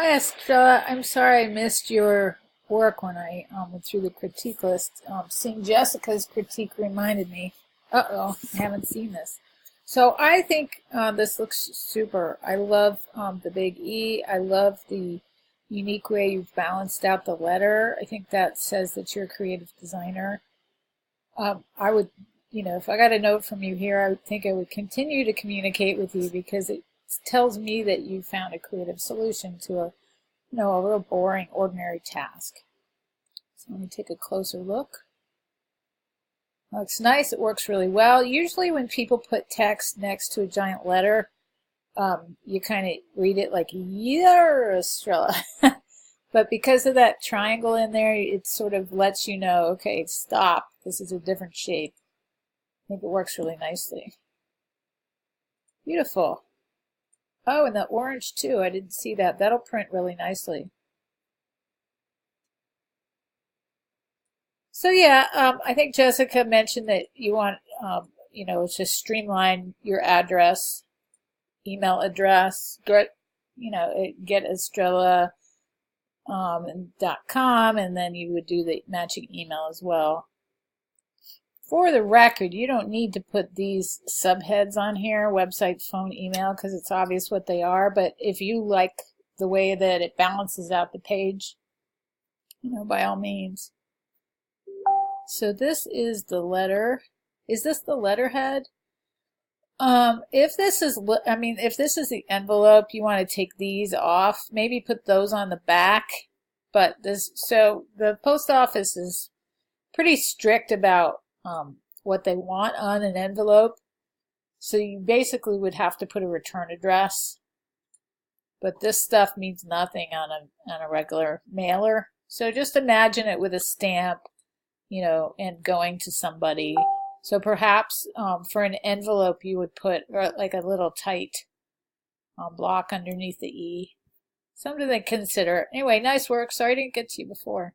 Hi, Estrella. I'm sorry I missed your work when I went through the critique list. Seeing Jessica's critique reminded me, uh-oh, I haven't seen this. So I think this looks super. I love the big E. I love the unique way you've balanced out the letter. I think that says that you're a creative designer. I would, if I got a note from you here, I would think I would continue to communicate with you because it tells me that you found a creative solution to a real boring, ordinary task. So let me take a closer look. Looks nice. It works really well. Usually when people put text next to a giant letter, you kind of read it like, yeah, Estrella. But because of that triangle in there, it sort of lets you know, okay, stop. This is a different shape. I think it works really nicely. Beautiful. Oh, and the orange too. I didn't see that. That'll print really nicely. So yeah, I think Jessica mentioned that you want, to streamline your address, email address, get Estrella .com, and then you would do the matching email as well. For the record, you don't need to put these subheads on here, website, phone, email, because it's obvious what they are. But if you like the way that it balances out the page, by all means. So this is the letter. Is this the letterhead? If this is the envelope, you want to take these off. Maybe put those on the back. But so the post office is pretty strict about what they want on an envelope. So you basically would have to put a return address. But this stuff means nothing on a regular mailer. So just imagine it with a stamp, and going to somebody. So perhaps for an envelope you would put like a little tight block underneath the E. Something to consider. Anyway, nice work. Sorry I didn't get to you before.